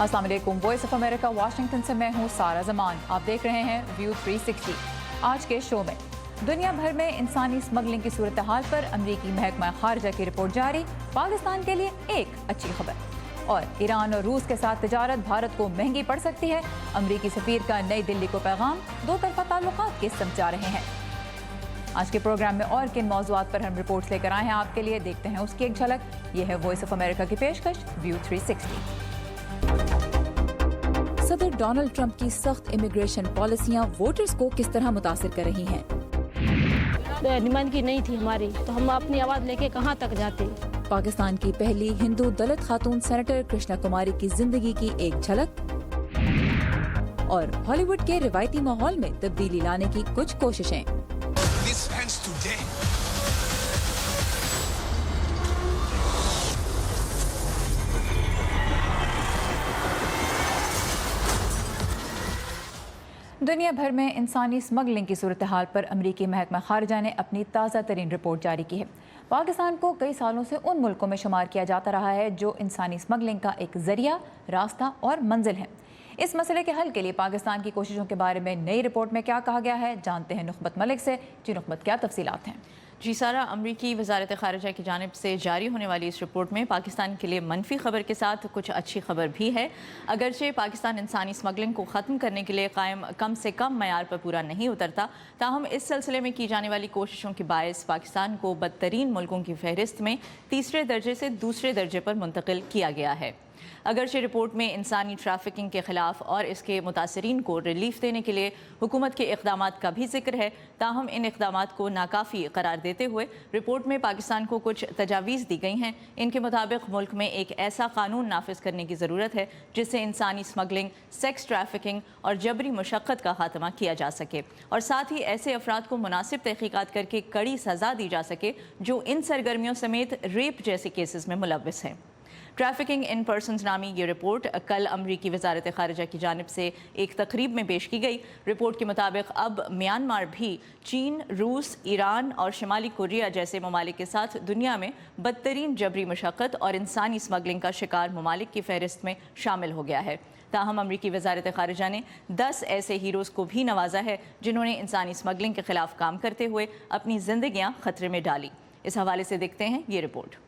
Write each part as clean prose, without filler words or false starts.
अस्सलाम वालेकुम, voice of America Washington से मैं हूँ सारा जमान। आप देख रहे हैं व्यू 360। आज के शो में दुनिया भर में इंसानी स्मगलिंग की सूरत हाल पर अमरीकी महकमा खारजा की रिपोर्ट जारी, पाकिस्तान के लिए एक अच्छी खबर, और ईरान और रूस के साथ तिजारत भारत को महंगी पड़ सकती है। अमरीकी सफीर का नई दिल्ली को पैगाम, दो तरफा ताल्लुकात के समझ जा रहे हैं। आज के प्रोग्राम में और किन मौज़ूआत पर हम रिपोर्ट्स लेकर आए हैं आपके लिए, देखते हैं उसकी एक झलक। ये है वॉइस ऑफ अमेरिका की पेशकश व्यू 360। सदर डोनाल्ड ट्रंप की सख्त इमिग्रेशन पॉलिसियां वोटर्स को किस तरह मुतासिर कर रही हैं? नुमाइंदगी नहीं थी हमारी, तो हम अपनी आवाज लेके कहां तक जाते। पाकिस्तान की पहली हिंदू दलित खातून सेनेटर कृष्णा कुमारी की जिंदगी की एक झलक, और हॉलीवुड के रिवायती माहौल में तब्दीली लाने की कुछ कोशिशें। दुनिया भर में इंसानी स्मगलिंग की सूरत हाल पर अमरीकी महकमा खारजा ने अपनी ताज़ा तरीन रिपोर्ट जारी की है। पाकिस्तान को कई सालों से उन मुल्कों में शुमार किया जाता रहा है जो इंसानी स्मगलिंग का एक जरिया, रास्ता और मंजिल है। इस मसले के हल के लिए पाकिस्तान की कोशिशों के बारे में नई रिपोर्ट में क्या कहा गया है, जानते हैं नुखबत मलिक से। जी नुखबत, क्या तफसीलात हैं? जी सारा, अमरीकी वजारत ख़ारिजा की जानिब से जारी होने वाली इस रिपोर्ट में पाकिस्तान के लिए मनफी खबर के साथ कुछ अच्छी खबर भी है। अगरचे पाकिस्तान इंसानी स्मगलिंग को ख़त्म करने के लिए कायम कम से कम मयार पर पूरा नहीं उतरता, ताहम इस सिलसिले में की जाने वाली कोशिशों के बायस पाकिस्तान को बदतरीन मुल्कों की फहरिस्त में तीसरे दर्जे से दूसरे दर्जे पर मुंतकिल किया गया है। अगरचे रिपोर्ट में इंसानी ट्रैफिकिंग के खिलाफ और इसके मुतासरीन को रिलीफ देने के लिए हुकूमत के इक़दामात का भी जिक्र है, ताहम इन इक़दामात को नाकाफ़ी करार देते हुए रिपोर्ट में पाकिस्तान को कुछ तजावीज़ दी गई हैं। इनके मुताबिक मुल्क में एक ऐसा कानून नाफिज करने की ज़रूरत है जिससे इंसानी स्मगलिंग, सेक्स ट्रैफिकिंग और जबरी मुशक्क़त का खात्मा किया जा सके, और साथ ही ऐसे अफराद को मुनासिब तहक़ीक़ात करके कड़ी सज़ा दी जा सके जो इन सरगर्मियों समेत रेप जैसे केसेस में मुलव्वस हैं। ट्रैफिकिंग इन पर्सनस नामी ये रिपोर्ट कल अमरीकी वजारत ख़ारिजा की जानिब से एक तकरीब में पेश की गई। रिपोर्ट के मुताबिक अब म्यांमार भी चीन, रूस, ईरान और शुमाली कोरिया जैसे ममालिक के साथ दुनिया में बदतरीन जबरी मशक्क़त और इंसानी स्मगलिंग का शिकार ममालिक की फहरिस्त में शामिल हो गया है। ताहम अमरीकी वजारत ख़ारिजा ने 10 ऐसे हीरोज़ को भी नवाजा है जिन्होंने इंसानी स्मगलिंग के खिलाफ काम करते हुए अपनी ज़िंदगियाँ ख़तरे में डाली। इस हवाले से देखते हैं ये रिपोर्ट।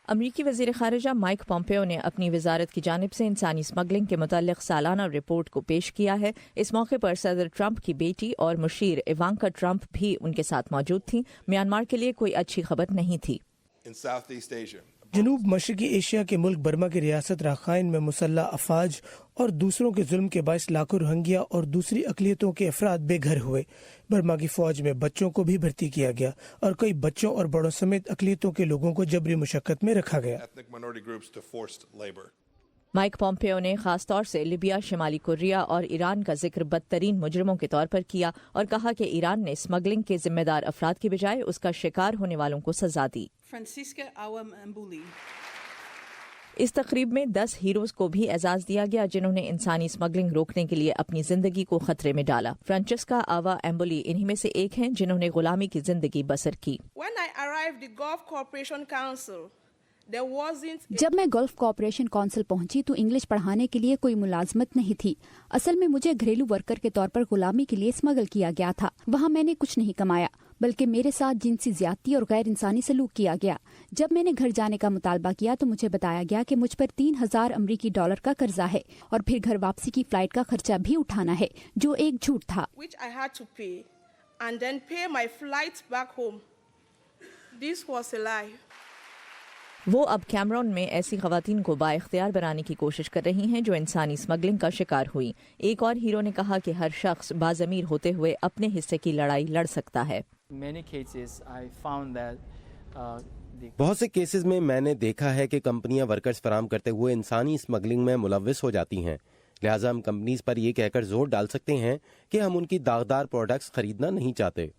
अमरीकी वज़ीर ख़ारिजा माइक पॉम्पेओ ने अपनी वजारत की जानिब से इंसानी स्मगलिंग के मुताल्लिक़ सालाना रिपोर्ट को पेश किया है। इस मौके पर सदर ट्रंप की बेटी और मुशीर इवांका ट्रंप भी उनके साथ मौजूद थीं। म्यांमार के लिए कोई अच्छी खबर नहीं थी। जनूब मशरकी एशिया के मुल्क बर्मा की रियासत राखाइन में मुसल्लह अफवाज और दूसरों के जुल्म के बायस लाखों रोहिंग्या और दूसरी अक़लियतों के अफराद बेघर हुए। बर्मा की फौज में बच्चों को भी भर्ती किया गया और कई बच्चों और बड़ों समेत अक़लियतों के लोगों को जबरी मुशक्क़त में रखा गया। माइक पॉम्पेओ ने खास तौर से लिबिया, शुमाली कोरिया और ईरान का जिक्र बदतरीन मुजरिमों के तौर पर किया और कहा कि ईरान ने स्मगलिंग के जिम्मेदार अफराद की बजाय उसका शिकार होने वालों को सजा दी। इस तकरीब में 10 हीरोज़ को भी एजाज़ दिया गया जिन्होंने इंसानी स्मगलिंग रोकने के लिए अपनी ज़िंदगी को खतरे में डाला। फ्रांचेस्का आवा एम्बोली इन्हीं में से एक हैं जिन्होंने गुलामी की ज़िंदगी बसर की। जब मैं गल्फ कॉर्पोरेशन काउंसिल पहुंची तो इंग्लिश पढ़ाने के लिए कोई मुलाजमत नहीं थी। असल में मुझे घरेलू वर्कर के तौर पर गुलामी के लिए स्मगल किया गया था। वहाँ मैंने कुछ नहीं कमाया, बल्कि मेरे साथ जिनसी ज्यादती और गैर इंसानी सलूक किया गया। जब मैंने घर जाने का मुतालबा किया तो मुझे बताया गया कि मुझ पर 3000 अमरीकी डॉलर का कर्जा है और फिर घर वापसी की फ्लाइट का खर्चा भी उठाना है, जो एक झूठ था। वो अब कैमरून में ऐसी खवातीन को बाइख्तियार बनाने की कोशिश कर रही हैं जो इंसानी स्मगलिंग का शिकार हुई। एक और हीरो ने कहा कि हर शख्स बाज़मीर होते हुए अपने हिस्से की लड़ाई लड़ सकता है। बहुत से केसेस में मैंने देखा है कि कंपनियां वर्कर्स फराम करते हुए इंसानी स्मगलिंग में मुलव्वस हो जाती हैं। लिहाजा हम कंपनीज पर ये कहकर जोर डाल सकते हैं कि हम उनकी दागदार प्रोडक्ट्स खरीदना नहीं चाहते।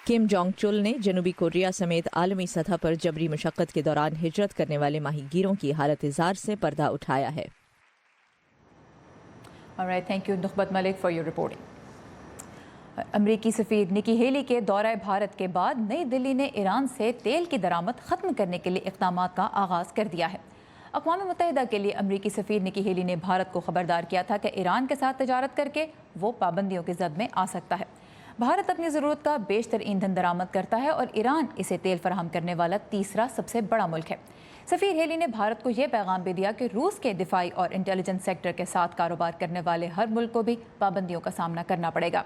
किम जोंग चुल ने जनूबी कोरिया समेत आलमी सतह पर जबरी मुशक्क़त के दौरान हिजरत करने वाले माहीगीरों की हालत ज़ार से पर्दा उठाया है। Alright, thank you नुखबत Malik for your reporting. अमरीकी सफ़ीर निकी हेली के दौरे भारत के बाद नई दिल्ली ने ईरान से तेल की दरामद ख़त्म करने के लिए इक़दाम का आगाज़ कर दिया है। अक़वाम मुत्तहिदा के लिए अमरीकी सफ़ीर निकी हेली ने भारत को ख़बरदार किया था कि ईरान के साथ तजारत करके वो पाबंदियों की जद में आ सकता है। भारत अपनी ज़रूरत का बेशतर ईंधन दरामद करता है और ईरान इसे तेल फराहम करने वाला तीसरा सबसे बड़ा मुल्क है। सफ़ीर हेली ने भारत को यह पैगाम भी दिया कि रूस के दिफाई और इंटेलिजेंस सेक्टर के साथ कारोबार करने वाले हर मुल्क को भी पाबंदियों का सामना करना पड़ेगा।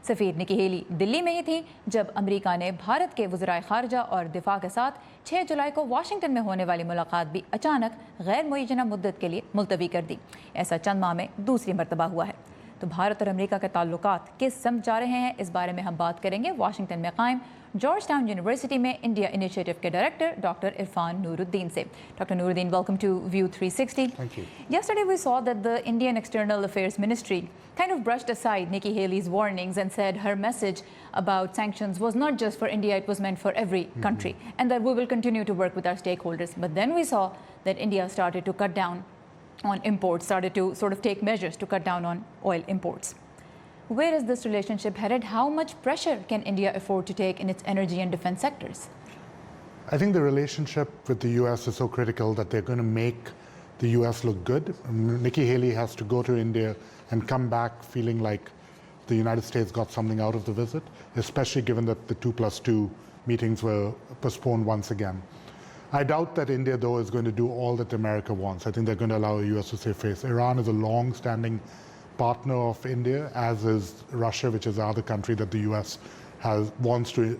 सफ़ीर निकी हेली दिल्ली में ही थी जब अमेरिका ने भारत के वज़राए ख़ारजा और दिफा के साथ 6 जुलाई को वाशिंगटन में होने वाली मुलाकात भी अचानक गैर मुय्यना मुद्दत के लिए मुलतवी कर दी। ऐसा चंद माह में दूसरी मरतबा हुआ है। तो भारत और अमेरिका के ताल्लुकात किस समझ जा रहे हैं, इस बारे में हम बात करेंगे वाशिंगटन में कायम जॉर्ज टाउन यूनिवर्सिटी में इंडिया इनिशिएटिव के डायरेक्टर डॉक्टर इरफान नूरुद्दीन से। Dr. Nuruddin, welcome to View 360. Thank you. Yesterday we saw that the Indian External Affairs Ministry kind of brushed aside Nikki Haley's warnings and said her message about sanctions was not just for India, it was meant for every country, and that we will continue to work with our stakeholders. But then we saw that India started to cut down on imports, started to sort of take measures to cut down on oil imports. Where is this relationship headed? How much pressure can India afford to take in its energy and defense sectors? I think the relationship with the US is so critical that they're going to make the US look good. Nikki Haley has to go to India and come back feeling like the United States got something out of the visit, especially given that the 2+2 meetings were postponed once again. I doubt that India, though, is going to do all that America wants. I think they're going to allow the US to save face. Iran is a long-standing partner of India, as is Russia, which is the other country that the US wants to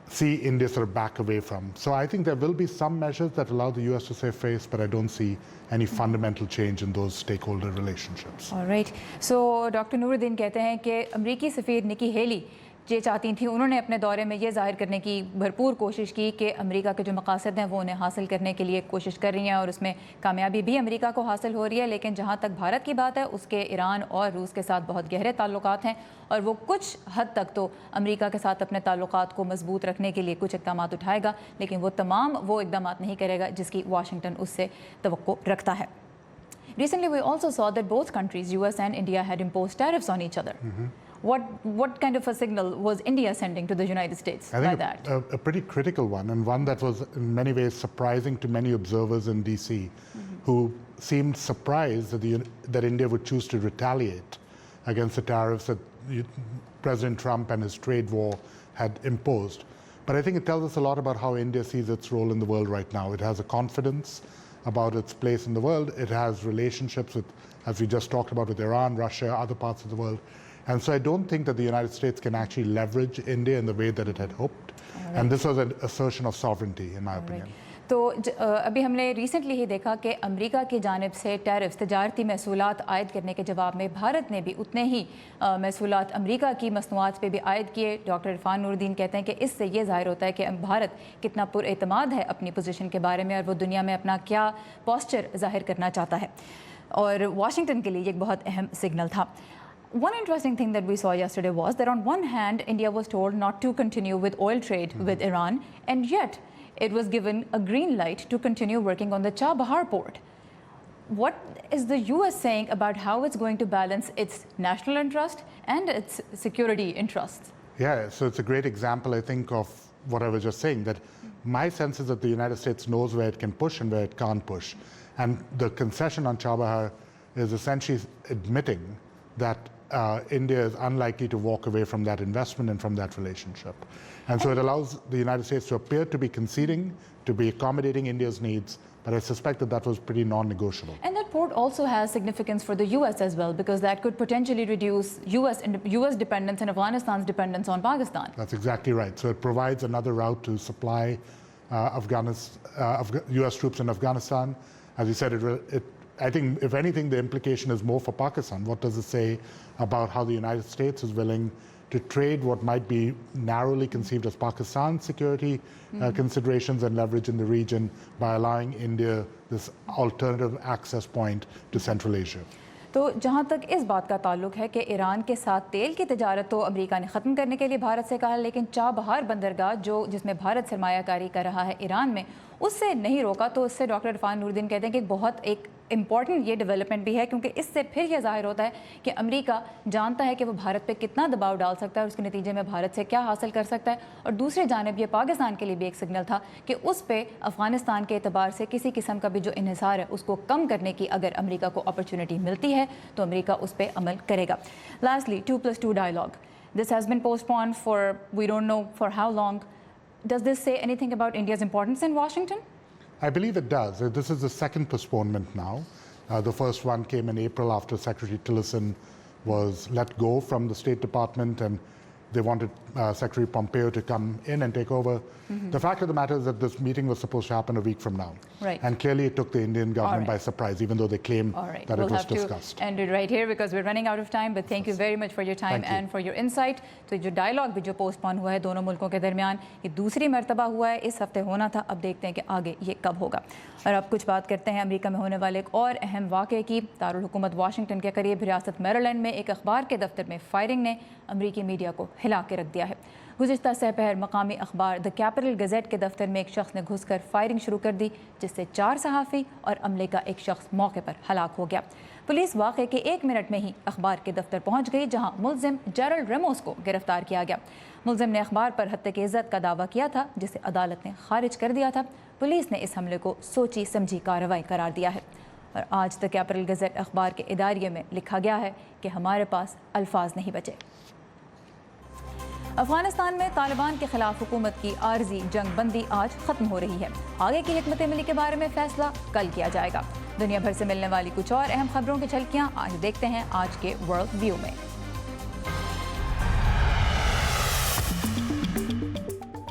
see India sort of back away from. So I think there will be some measures that allow the US to save face, but I don't see any fundamental change in those stakeholder relationships. All right. So Dr. Nuruddin कहते हैं कि अमरीकी सफ़ीर निकी heli ये चाहती थी, उन्होंने अपने दौरे में ये जाहिर करने की भरपूर कोशिश की कि अमेरिका के जो मकासद हैं वो उन्हें हासिल करने के लिए कोशिश कर रही हैं और उसमें कामयाबी भी अमेरिका को हासिल हो रही है। लेकिन जहाँ तक भारत की बात है, उसके ईरान और रूस के साथ बहुत गहरे ताल्लुकात हैं और वो कुछ हद तक तो अमेरिका के साथ अपने ताल्लुकात को मजबूत रखने के लिए कुछ इक़दाम उठाएगा, लेकिन वो तमाम वो इक़दाम नहीं करेगा जिसकी वाशिंगटन उससे तवक्को रखता है। Recently we also saw that both countries, US and India, had imposed tariffs on each other. What kind of a signal was India sending to the United States by that? A pretty critical one, and one that was in many ways surprising to many observers in DC, who seemed surprised that India would choose to retaliate against the tariffs that President Trump and his trade war had imposed. But I think it tells us a lot about how India sees its role in the world right now. It has a confidence about its place in the world. It has relationships with, as we just talked about, with Iran, Russia, other parts of the world. And so I don't think that the United States can actually leverage India in the way that it had hoped. Right. And this was an assertion of sovereignty, in my opinion. तो अभी हमने recently ही देखा कि America की जानिब से tariffs तजारती महसूलात आयद करने के जवाब में भारत ने भी उतने ही महसूलात अमेरिका की मसनूआत पे भी आयद किए। डॉक्टर इरफान नूरुद्दीन कहते हैं कि इससे ये ज़ाहिर होता है कि भारत कितना पुरएतमाद है अपनी पोजीशन के बारे में और वो दुनिया में अपना क्या पोस्चर ज़ाहिर करना चाहता है, और वाशिंगटन के लिए एक बहुत अहम सिग्नल था। One interesting thing that we saw yesterday was that on one hand, India was told not to continue with oil trade with Iran, and yet it was given a green light to continue working on the Chabahar port. What is the US saying about how it's going to balance its national interest and its security interests? Yeah, so it's a great example, I think, of what I was just saying, that my sense is that the United States knows where it can push and where it can't push. And the concession on Chabahar is essentially admitting that India is unlikely to walk away from that investment and from that relationship. And so it allows the United States to appear to be conceding, to be accommodating India's needs, but I suspect that that was pretty non-negotiable. And that port also has significance for the US as well, because that could potentially reduce US dependence and Afghanistan's dependence on Pakistan. That's exactly right. So it provides another route to supply US troops in Afghanistan. As you said, I think, if anything, the implication is more for Pakistan. What does it say about how the United States is willing to trade what might be narrowly conceived as Pakistan's security considerations and leverage in the region by allowing India this alternative access point to Central Asia? तो जहाँ तक इस बात का ताल्लुक है कि Iran के साथ तेल की तजारत तो अमेरिका ने ख़त्म करने के लिए भारत से कहा, लेकिन चाबहार बंदरगाह जिसमें भारत सरमायाकारी कर रहा है ईरान में, اس سے نہیں روका, تو اس سے ڈاکٹر عرفان نوردین کہتے ہیں کہ بہت ایک امپورٹنٹ یہ ڈیولپمنٹ بھی ہے, کیونکہ اس سے پھر یہ ظاہر ہوتا ہے کہ امریکہ جانتا ہے کہ وہ بھارت پہ کتنا دباؤ ڈال سکتا ہے اور اس کے نتیجے میں بھارت سے کیا حاصل کر سکتا ہے. اور دوسری جانب یہ پاکستان کے لیے بھی ایک سگنل تھا کہ اس پہ افغانستان کے اعتبار سے کسی قسم کا بھی جو انحصار ہے اس کو کم کرنے کی اگر امریکہ کو اپرچونٹی ملتی ہے تو امریکہ اس پہ عمل کرے گا. Lastly, 2+2 dialogue. This has been postponed for we don't know for how long. Does this say anything about India's importance in Washington? I believe it does. This is the second postponement now. The first one came in April after Secretary Tillerson was let go from the State Department, and they wanted Secretary Pompeo to come in and take over. The fact of the matter is that this meeting was supposed to happen a week from now. Right. And clearly it took the Indian government by surprise, even though they claimed that it was discussed. We'll have to end it right here because we're running out of time. But thank you very much for your time and for your insight. تو جو dialogue بھی جو post پون ہوا ہے دونوں ملکوں کے درمیان, یہ دوسری مرتبہ ہوا ہے, اس ہفتے ہونا تھا. اب دیکھتے ہیں کہ آگے یہ کب ہوگا. اور اب کچھ بات کرتے ہیں امریکہ میں ہونے والے ایک اور اہم واقعے کی. دارالحکومت واشنگٹن کے قریب ریاست میریلینڈ میں ایک اخبار کے دفتر میں فائرنگ نے امریکی میڈیا کو ہلا کے رکھ دیا ہے. گزشتہ سپہر مقامی اخبار دی کیپٹل گزٹ کے دفتر میں ایک شخص نے گھس کر فائرنگ شروع کر دی, جس سے 4 صحافی اور عملے کا ایک شخص موقع پر ہلاک ہو گیا. پولیس واقعے کے 1 منٹ میں ہی اخبار کے دفتر پہنچ گئی, جہاں ملزم جیرلڈ ریموس کو گرفتار کیا گیا. ملزم نے اخبار پر ہتک عزت کا دعویٰ کیا تھا, جسے عدالت نے خارج کر دیا تھا. پولیس نے اس حملے کو سوچی سمجھی کارروائی قرار دیا ہے. اور آج دی کیپٹل گزٹ اخبار کے اداریے میں لکھا گیا ہے کہ ہمارے پاس الفاظ نہیں بچے. افغانستان میں طالبان کے خلاف حکومت کی عارضی جنگ بندی آج ختم ہو رہی ہے. آگے کی حکمت عملی کے بارے میں فیصلہ کل کیا جائے گا. دنیا بھر سے ملنے والی کچھ اور اہم خبروں کی جھلکیاں آج دیکھتے ہیں آج کے ورلڈ ویو میں.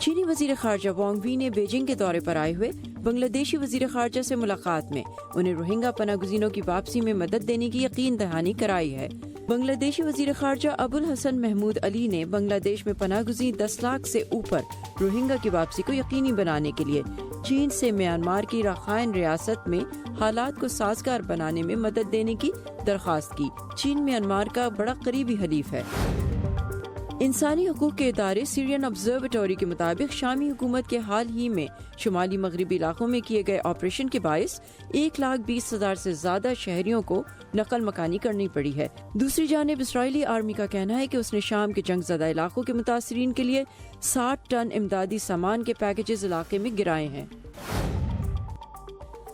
چینی وزیر خارجہ وانگ وی نے بیجنگ کے دورے پر آئے ہوئے بنگلہ دیشی وزیر خارجہ سے ملاقات میں انہیں روہنگا پناہ گزینوں کی واپسی میں مدد دینے کی یقین دہانی کرائی ہے. بنگلہ دیشی وزیر خارجہ ابو الحسن محمود علی نے بنگلہ دیش میں پناہ گزین 10 لاکھ سے اوپر روہنگا کی واپسی کو یقینی بنانے کے لیے چین سے میانمار کی رخائن ریاست میں حالات کو سازگار بنانے میں مدد دینے کی درخواست کی. چین میانمار کا بڑا قریبی حلیف ہے. انسانی حقوق کے ادارے سیرین آبزرویٹوری کے مطابق شامی حکومت کے حال ہی میں شمالی مغربی علاقوں میں کیے گئے آپریشن کے باعث 1,20,000 سے زیادہ شہریوں کو نقل مکانی کرنی پڑی ہے. دوسری جانب اسرائیلی آرمی کا کہنا ہے کہ اس نے شام کے جنگ زدہ علاقوں کے متاثرین کے لیے 60 ٹن امدادی سامان کے پیکیجز علاقے میں گرائے ہیں.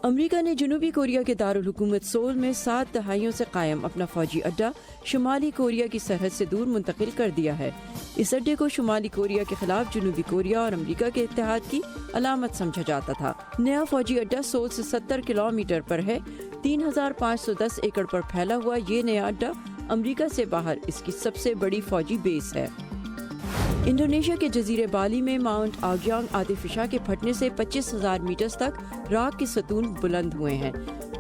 امریکہ نے جنوبی کوریا کے دارالحکومت سول میں 7 دہائیوں سے قائم اپنا فوجی اڈہ شمالی کوریا کی سرحد سے دور منتقل کر دیا ہے. اس اڈے کو شمالی کوریا کے خلاف جنوبی کوریا اور امریکہ کے اتحاد کی علامت سمجھا جاتا تھا. نیا فوجی اڈہ سول سے 70 کلومیٹر پر ہے. 3,510 ایکڑ پر پھیلا ہوا یہ نیا اڈہ امریکہ سے باہر اس کی سب سے بڑی فوجی بیس ہے. انڈونیشیا کے جزیرے بالی میں ماؤنٹ آگیانگ آتش فشاں کے پھٹنے سے 25,000 میٹر تک راکھ کے ستون بلند ہوئے ہیں.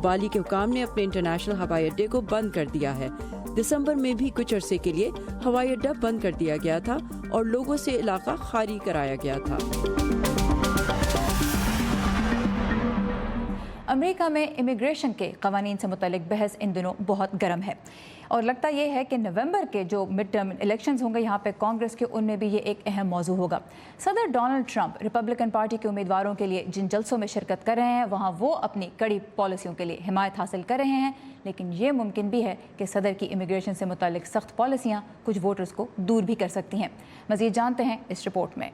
بالی کے حکام نے اپنے انٹرنیشنل ہوائی اڈے کو بند کر دیا ہے. دسمبر میں بھی کچھ عرصے کے لیے ہوائی اڈہ بند کر دیا گیا تھا اور لوگوں سے علاقہ خالی کرایا گیا تھا. امریکہ میں امیگریشن کے قوانین سے متعلق بحث ان دنوں بہت گرم ہے اور لگتا یہ ہے کہ نومبر کے جو مڈ ٹرم الیکشنز ہوں گے یہاں پہ کانگریس کے, ان میں بھی یہ ایک اہم موضوع ہوگا. صدر ڈونلڈ ٹرمپ ریپبلکن پارٹی کے امیدواروں کے لیے جن جلسوں میں شرکت کر رہے ہیں وہاں وہ اپنی کڑی پالیسیوں کے لیے حمایت حاصل کر رہے ہیں, لیکن یہ ممکن بھی ہے کہ صدر کی امیگریشن سے متعلق سخت پالیسیاں کچھ ووٹرز کو دور بھی کر سکتی ہیں. مزید جانتے ہیں اس رپورٹ میں.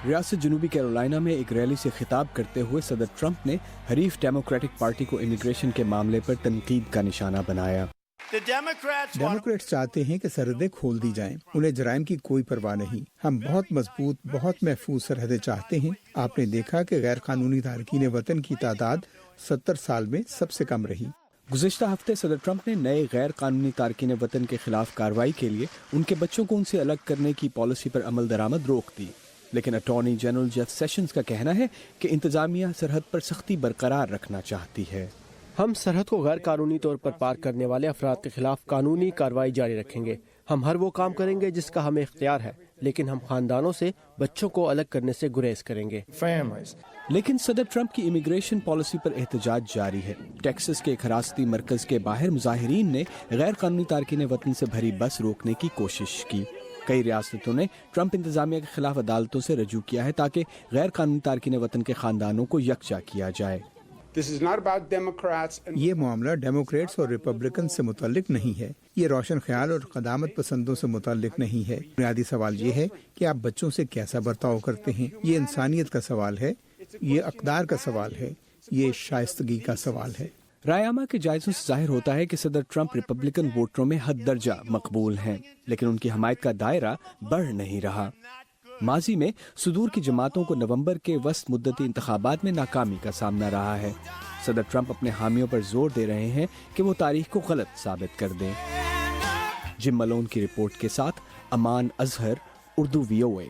ریاست جنوبی کیرولائنا میں ایک ریلی سے خطاب کرتے ہوئے صدر ٹرمپ نے حریف ڈیموکریٹک پارٹی کو امیگریشن کے معاملے پر تنقید کا نشانہ بنایا. ڈیموکریٹس چاہتے ہیں کہ سرحدیں کھول دی جائیں. انہیں جرائم کی کوئی پرواہ نہیں. ہم بہت مضبوط, بہت محفوظ سرحدیں چاہتے ہیں. آپ نے دیکھا کہ غیر قانونی تارکین وطن کی تعداد 70 سال میں سب سے کم رہی. گزشتہ ہفتے صدر ٹرمپ نے نئے غیر قانونی تارکین وطن کے خلاف کارروائی کے لیے ان کے بچوں کو ان سے الگ کرنے کی پالیسی پر عمل درآمد روک دی, لیکن اٹارنی جنرل جیف سیشنز کا کہنا ہے کہ انتظامیہ سرحد پر سختی برقرار رکھنا چاہتی ہے. ہم سرحد کو غیر قانونی طور پر پار کرنے والے افراد کے خلاف قانونی کارروائی جاری رکھیں گے. ہم ہر وہ کام کریں گے جس کا ہمیں اختیار ہے, لیکن ہم خاندانوں سے بچوں کو الگ کرنے سے گریز کریں گے. لیکن صدر ٹرمپ کی امیگریشن پالیسی پر احتجاج جاری ہے. ٹیکسس کے ایک حراستی مرکز کے باہر مظاہرین نے غیر قانونی تارکین وطن سے بھری بس روکنے کی کوشش کی. कई रियासतों ने ट्रंप इंतजामिया के खिलाफ अदालतों से रजू किया है ताकि गैर कानूनी तारकीन वतन के खानदानों को यकजा किया जाए। ये मामला डेमोक्रेट्स और रिपब्लिकन से मुतल्लिक नहीं है, ये रोशन ख्याल और क़दामत पसंदों से मुतल्लिक नहीं है। बुनियादी सवाल ये है कि आप बच्चों से कैसा बर्ताव करते हैं। ये इंसानियत का सवाल है, ये अक़दार का सवाल है, ये शाइस्तगी का सवाल है। रायमा के जायज़ों से जाहिर होता है कि सदर ट्रंप रिपब्लिकन वोटरों में हद दर्जा मकबूल हैं, लेकिन उनकी हमायत का दायरा बढ़ नहीं रहा। माजी में सुदूर की जमातों को नवंबर के वस्त मुद्दती इंतखाबात में नाकामी का सामना रहा है। सदर ट्रंप अपने हामियों पर जोर दे रहे हैं कि वो तारीख को गलत साबित कर दें। जिम मलोन की रिपोर्ट के साथ अमान अजहर, उर्दू VOA।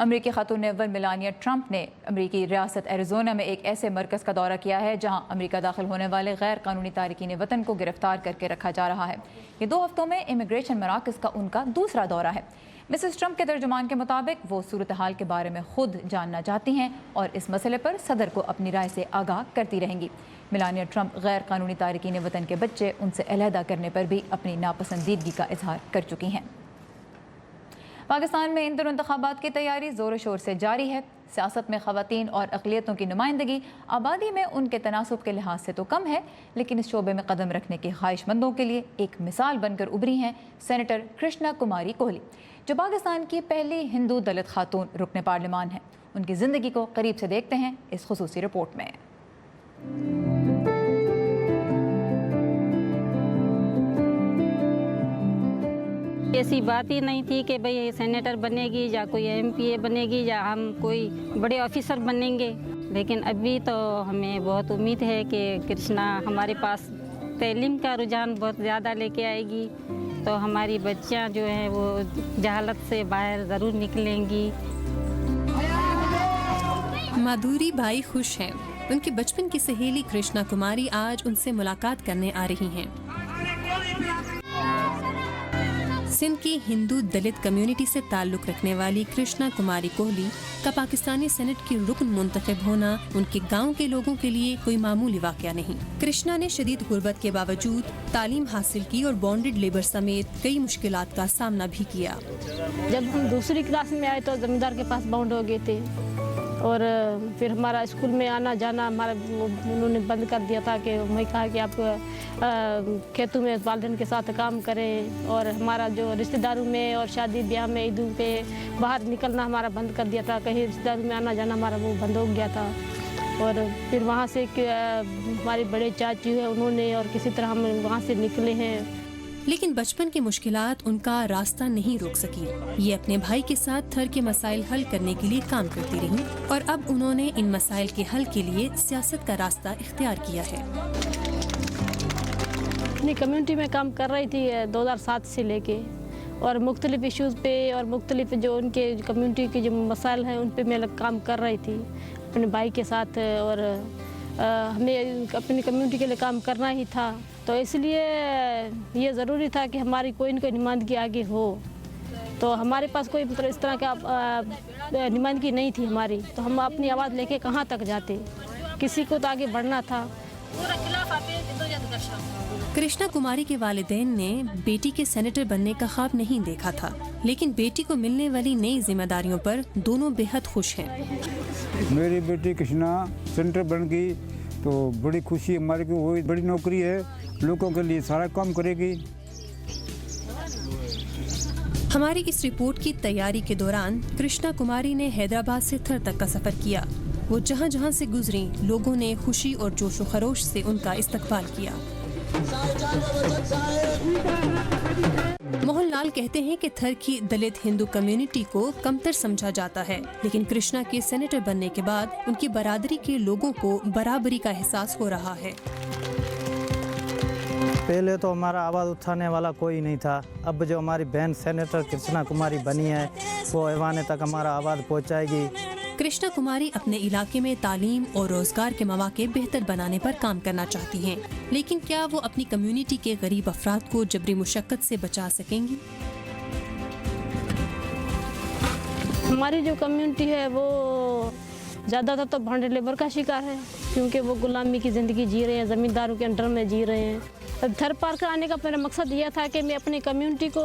अमरीकी खातून अव्वल मेलानिया ट्रंप ने अमरीकी रियासत एरिज़ोना में एक ऐसे मरकज़ का दौरा किया है जहां अमरीका दाखिल होने वाले गैर कानूनी तारकीन वतन को गिरफ्तार करके रखा जा रहा है। ये 2 हफ्तों में इमिग्रेशन मराकज़ का उनका दूसरा दौरा है। मिसेस ट्रंप के तर्जुमान के मुताबिक वो सूरत हाल के बारे में खुद जानना चाहती हैं और इस मसले पर सदर को अपनी राय से आगाह करती रहेंगी। मेलानिया ट्रंप गैर कानूनी तारकीन वतन के बच्चे उनसे अलहदा करने पर भी अपनी नापसंदीदगी का इजहार कर चुकी हैं। पाकिस्तान में इन दिनों इंतखाबात की तैयारी ज़ोर शोर से जारी है। सियासत में ख़वातीन और अक़लियतों की नुमाइंदगी आबादी में उनके तनासुब के लिहाज से तो कम है, लेकिन इस शोबे में कदम रखने के ख्वाहिशमंदों के लिए एक मिसाल बनकर उभरी हैं सेनेटर कृष्णा कुमारी कोहली, जो पाकिस्तान की पहली हिंदू दलित खातून रुकने पार्लिमान है। उनकी ज़िंदगी को करीब से देखते हैं इस खुसूसी रिपोर्ट में। ऐसी बात ही नहीं थी कि भाई सेनेटर बनेगी या कोई MPA बनेगी या हम कोई बड़े ऑफिसर बनेंगे, लेकिन अभी तो हमें बहुत उम्मीद है कि कृष्णा हमारे पास तालीम का रुझान बहुत ज़्यादा लेके आएगी, तो हमारी बच्चियां जो हैं वो जहालत से बाहर ज़रूर निकलेंगी। माधुरी भाई खुश हैं। उनकी बचपन की सहेली कृष्णा कुमारी आज उनसे मुलाकात करने आ रही हैं। सिंध की हिंदू दलित कम्युनिटी से ताल्लुक़ रखने वाली कृष्णा कुमारी कोहली का पाकिस्तानी सेनेट की रुकन मुंतखब होना उनके गांव के लोगों के लिए कोई मामूली वाक़या नहीं। कृष्णा ने शदीद गुर्बत के बावजूद तालीम हासिल की और बॉन्डेड लेबर समेत कई मुश्किलात का सामना भी किया। जब हम दूसरी क्लास में आए तो जमींदार के पास बाउंड हो गए थे और फिर हमारा स्कूल में आना जाना हमारा उन्होंने बंद कर दिया था कि मैं कहा कि आप खेतों में वालिदैन के साथ काम करें, और हमारा जो रिश्तेदारों में और शादी ब्याह में ईदों पे बाहर निकलना हमारा बंद कर दिया था। कहीं रिश्तेदारों में आना जाना हमारा वो बंद हो गया था। और फिर वहाँ से हमारे बड़े चाची है उन्होंने और किसी तरह हम वहाँ से निकले हैं। लेकिन बचपन की मुश्किलात उनका रास्ता नहीं रोक सकी। ये अपने भाई के साथ थर के मसाइल हल करने के लिए काम करती रहीं और अब उन्होंने इन मसाइल के हल के लिए सियासत का रास्ता इख्तियार किया है। अपनी कम्युनिटी में काम कर रही थी 2007 से लेके, और मुख्तलिफ इश्यूज़ पे और मुख्तलिफ जो उनके कम्युनिटी के जो मसाइल हैं उन पे मैं काम कर रही थी अपने भाई के साथ, और हमें अपनी कम्युनिटी के लिए काम करना ही था। तो इसलिए ये ज़रूरी था कि हमारी कोई न कोई नुमाइंदगी आगे हो। तो हमारे पास कोई मतलब इस तरह का नुमाइंदगी नहीं थी हमारी, तो हम अपनी आवाज़ लेके कहाँ तक जाते, किसी को तो आगे बढ़ना था। कृष्णा कुमारी के वालिदैन ने बेटी के सेनेटर बनने का ख्वाब नहीं देखा था, लेकिन बेटी को मिलने वाली नई जिम्मेदारियों पर दोनों बेहद खुश हैं। मेरी बेटी कृष्णा सेनेटर बन गई तो बड़ी खुशी हमारे को, वो बड़ी नौकरी है, लोगों के लिए सारा काम करेगी। हमारी इस रिपोर्ट की तैयारी के दौरान कृष्णा कुमारी ने हैदराबाद से थर तक का सफर किया। वो जहाँ जहाँ से गुजरी लोगों ने खुशी और जोश व खरोश से उनका इस्तकबाल किया। मोहन लाल कहते हैं कि थर की दलित हिंदू कम्युनिटी को कमतर समझा जाता है, लेकिन कृष्णा के सेनेटर बनने के बाद उनकी बरादरी के लोगों को बराबरी का एहसास हो रहा है। पहले तो हमारा आवाज़ उठाने वाला कोई नहीं था, अब जो हमारी बहन सेनेटर कृष्णा कुमारी बनी है वो ऐवान तक हमारा आवाज़ पहुंचाएगी। कृष्णा कुमारी अपने इलाके में तालीम और रोजगार के मौके बेहतर बनाने पर काम करना चाहती हैं, लेकिन क्या वो अपनी कम्युनिटी के गरीब अफराद को जबरी मुशक्कत से बचा सकेंगी? हमारी जो कम्युनिटी है वो ज़्यादातर तो बॉन्डेड लेबर का शिकार है, क्योंकि वो गुलामी की ज़िंदगी जी रहे हैं, ज़मींदारों के अंडर में जी रहे हैं। थर पार कराने का मेरा मकसद यह था कि मैं अपनी कम्युनिटी को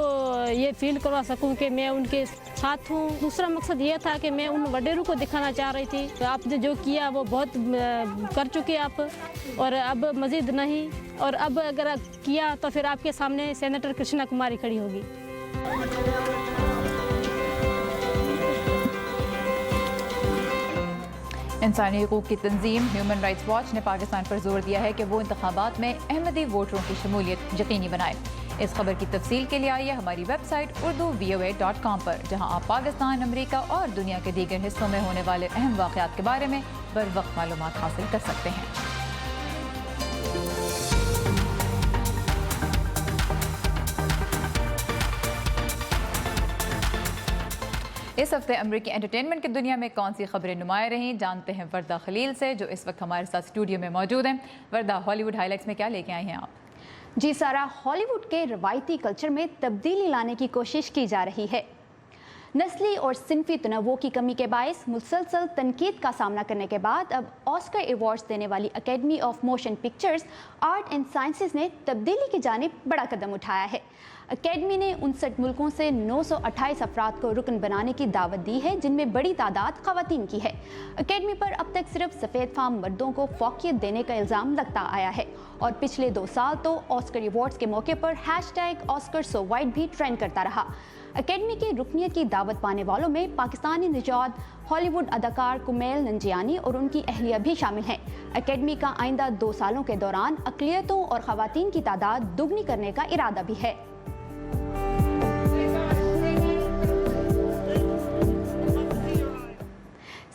ये फील करवा सकूं कि मैं उनके साथ हूं। दूसरा मकसद यह था कि मैं उन वडेरों को दिखाना चाह रही थी कि आपने जो किया वो बहुत कर चुके आप, और अब मज़ीद नहीं, और अब अगर किया तो फिर आपके सामने सेनेटर कृष्णा कुमारी खड़ी होगी। इंसानी हकूक़ की तंजीम ह्यूमन राइट्स वॉच ने पाकिस्तान पर जोर दिया है कि वो इंतखाबात में अहमदी वोटरों की शमूलियत यकीनी बनाए। इस खबर की तफसील के लिए आइए हमारी वेबसाइट urdu.voa.com पर, जहां आप पाकिस्तान, अमेरिका और दुनिया के दीगर हिस्सों में होने वाले अहम वाक़यात के बारे में बर वक्त मालूमात हासिल कर सकते हैं। इस हफ्ते अमेरिकी एंटरटेनमेंट की दुनिया में कौन सी खबरें नुमाया रहीं, जानते हैं वर्दा खलील से, जो इस वक्त हमारे साथ स्टूडियो में मौजूद हैं। वर्दा, हॉलीवुड हाइलाइट्स में क्या लेके आई हैं आप? जी सारा, हॉलीवुड के रवायती कल्चर में तब्दीली लाने की कोशिश की जा रही है। नस्ली और सिनफी तनव्वो की कमी के बायस मुसलसल तनकीद का सामना करने के बाद अब ऑस्कर अवार्ड्स देने वाली academy of motion pictures, art and sciences ने तब्दीली की जानिब बड़ा कदम उठाया है। अकेडमी ने 59 मुल्कों से 928 अफराद को रुकन बनाने की दावत दी है, जिनमें बड़ी तादाद ख़वातीन की है। अकेडमी पर अब तक सिर्फ सफ़ेद फाम मर्दों को फ़ौक़ियत देने का इल्ज़ाम लगता आया है, और पिछले 2 साल तो ऑस्कर अवार्ड्स के मौके पर #OscarsSoWhite भी ट्रेंड करता रहा। अकेडमी की रुकनियत की दावत पाने वालों में पाकिस्तानी निजात हॉलीवुड अदाकार कुमैल नंजियानी और उनकी अहलिया भी शामिल हैं। अकेडमी का आइंदा 2 सालों के दौरान अक़लियतों और ख़वातीन की तादाद दुगनी करने का इरादा भी है।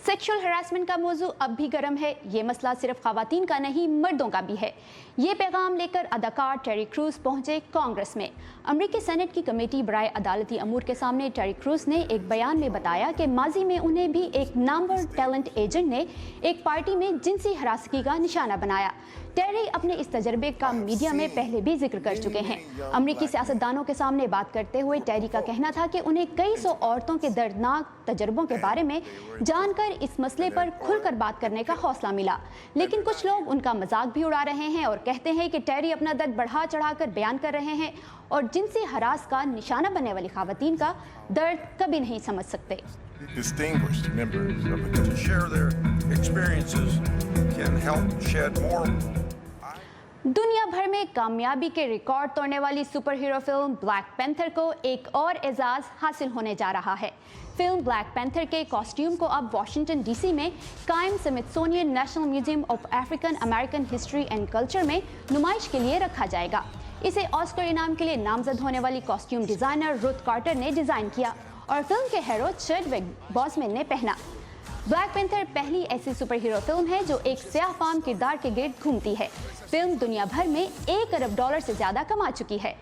सेक्सुअल हरासमेंट का मौजू अब भी गर्म है। ये मसला सिर्फ ख़वातीन का नहीं, मर्दों का भी है। ये पैगाम लेकर अदाकार टेरी क्रूज पहुंचे कांग्रेस में। अमरीकी सेनेट की कमेटी बराए अदालती अमूर के सामने टेरी क्रूज ने एक बयान में बताया कि माजी में उन्हें भी एक नामवर टैलेंट एजेंट ने एक पार्टी में जिनसी हरासगी का निशाना बनाया। टेरी अपने इस तजर्बे का मीडिया में पहले भी जिक्र कर चुके हैं। अमरीकी सियासतदानों के सामने बात करते हुए टेरी का कहना था कि उन्हें कई सौ औरतों के दर्दनाक तजर्बों के बारे में जानकर इस मसले पर खुलकर बात करने का हौसला मिला। लेकिन कुछ लोग उनका मजाक भी उड़ा रहे हैं और कहते हैं कि टेरी अपना दर्द बढ़ा चढ़ाकर बयान कर रहे हैं और जिनसी हरास का निशाना बनने वाली ख़वातीन का दर्द कभी नहीं समझ सकते। Distinguished members of the to share their experiences can help shed more. दुनिया भर में कामयाबी के रिकॉर्ड तोड़ने वाली super hero film black panther को एक और एजाज हासिल होने जा रहा है। फिल्म ब्लैक पैंथर के कॉस्ट्यूम को अब वाशिंगटन डीसी में कायम Smithsonian national museum of African American history and culture में नुमाइश के लिए रखा जाएगा। इसे ऑस्कर इनाम के लिए नामजद होने वाली कॉस्ट्यूम डिजाइनर रुथ कार्टर ने डिजाइन किया और फिल्म के हीरो चैडविक बॉसमैन ने पहना। ब्लैक पैंथर पहली ऐसी सुपर हीरो फिल्म है जो एक स्याह फाम किरदार के गिर्द घूमती है। फिल्म दुनिया भर में $1 अरब से ज्यादा कमा चुकी है।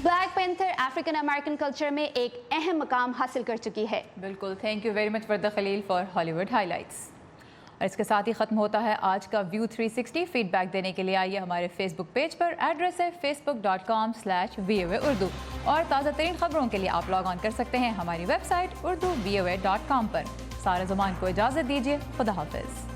Black Panther African American culture में एक अहम मकाम हासिल कर चुकी है। बिल्कुल, thank you very much Warda Khalil for Hollywood highlights. और इसके साथ ही ख़त्म होता है आज का व्यू 360। फीडबैक देने के लिए आइए हमारे फेसबुक पेज पर, एड्रेस है facebook.com/VOA Urdu। और ताज़ा तरीन खबरों के लिए आप लॉग ऑन कर सकते हैं हमारी वेबसाइट urdu.voa.com पर। सारा ज़मान को इजाज़त दीजिए, खुदा हाफिज़।